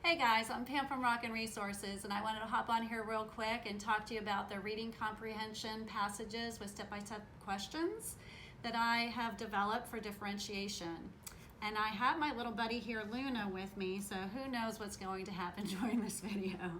Hey guys, I'm Pam from Rockin' Resources, and I wanted to hop on here real quick and talk to you about the reading comprehension passages with step-by-step questions that I have developed for differentiation. And I have my little buddy here, Luna, with me, so who knows what's going to happen during this video.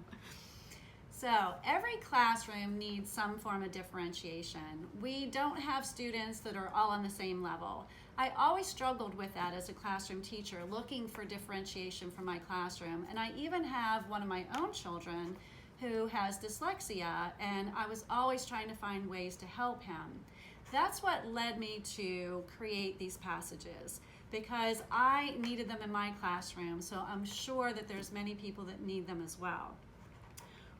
So every classroom needs some form of differentiation. We don't have students that are all on the same level. I always struggled with that as a classroom teacher, looking for differentiation for my classroom. And I even have one of my own children who has dyslexia, and I was always trying to find ways to help him. That's what led me to create these passages, because I needed them in my classroom, so I'm sure that there's many people that need them as well.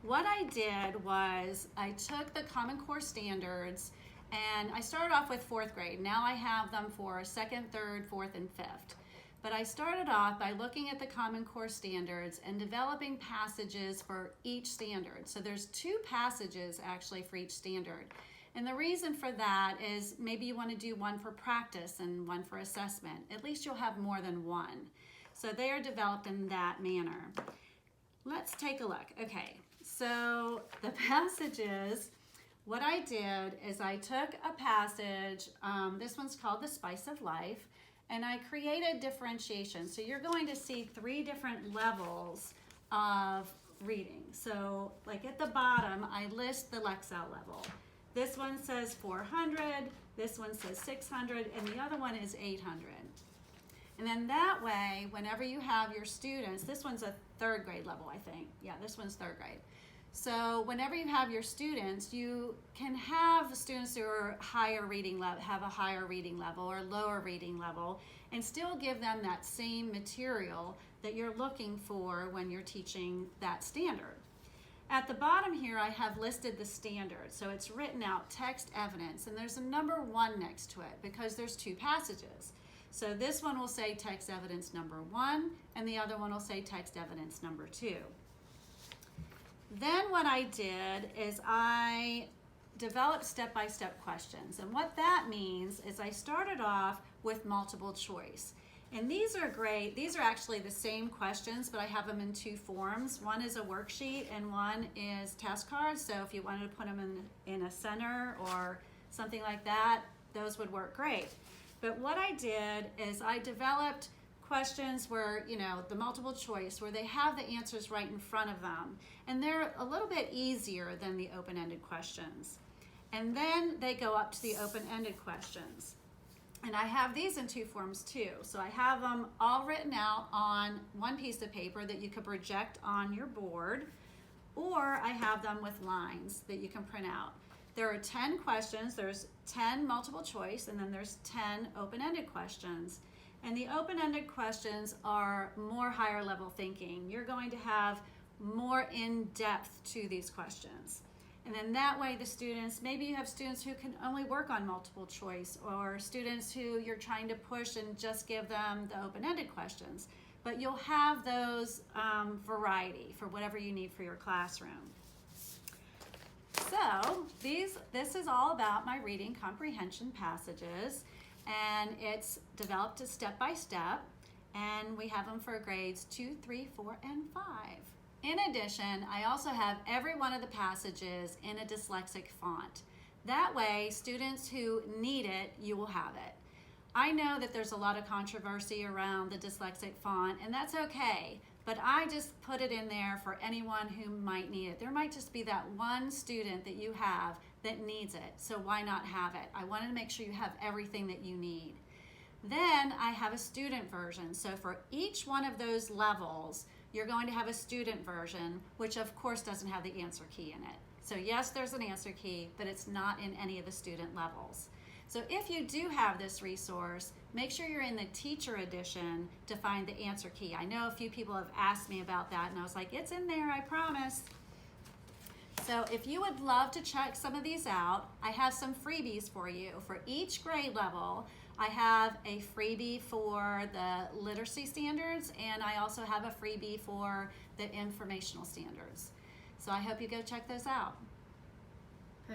What I did was I took the Common Core standards and I started off with 4th grade. Now I have them for 2nd, 3rd, 4th, and 5th. But I started off by looking at the Common Core standards and developing passages for each standard. So there's 2 passages actually for each standard. And the reason for that is maybe you want to do one for practice and one for assessment. At least you'll have more than one. So they are developed in that manner. Let's take a look. Okay, so the passages, what I did is I took a passage, this one's called The Spice of Life, and I created differentiation. So you're going to see 3 different levels of reading. So like at the bottom, I list the Lexile level. This one says 400, this one says 600, and the other one is 800. And then that way, whenever you have your students, this one's a 3rd grade level, I think. Yeah, this one's 3rd grade. So whenever you have your students, you can have students who are higher reading level, have a higher reading level or lower reading level, and still give them that same material that you're looking for when you're teaching that standard. At the bottom here, I have listed the standard. So it's written out text evidence, and there's a number 1 next to it because there's 2 passages. So this one will say text evidence number 1, and the other one will say text evidence number 2. Then what I did is I developed step-by-step questions. And what that means is I started off with multiple choice. And these are great. These are actually the same questions, but I have them in 2 forms. One is a worksheet and one is task cards. So if you wanted to put them in a center or something like that, those would work great. But what I did is I developed questions where, the multiple choice, where they have the answers right in front of them. And they're a little bit easier than the open-ended questions. And then they go up to the open-ended questions. And I have these in 2 forms too. So I have them all written out on one piece of paper that you could project on your board, or I have them with lines that you can print out. There are 10 questions. There's 10 multiple choice, and then there's 10 open-ended questions. And the open-ended questions are more higher level thinking. You're going to have more in-depth to these questions. And then that way the students, maybe you have students who can only work on multiple choice, or students who you're trying to push and just give them the open-ended questions. But you'll have those variety for whatever you need for your classroom. So this is all about my reading comprehension passages, and it's developed a step-by-step, and we have them for grades 2, 3, 4, and 5. In addition, I also have every one of the passages in a dyslexic font. That way, students who need it, you will have it. I know that there's a lot of controversy around the dyslexic font, and that's okay, but I just put it in there for anyone who might need it. There might just be that one student that you have that needs it, so why not have it? I wanted to make sure you have everything that you need. Then I have a student version. So for each one of those levels, you're going to have a student version, which of course doesn't have the answer key in it. So yes, there's an answer key, but it's not in any of the student levels. So if you do have this resource, make sure you're in the teacher edition to find the answer key. I know a few people have asked me about that, and I was like, it's in there, I promise. So if you would love to check some of these out, I have some freebies for you. For each grade level, I have a freebie for the literacy standards, and I also have a freebie for the informational standards. So I hope you go check those out.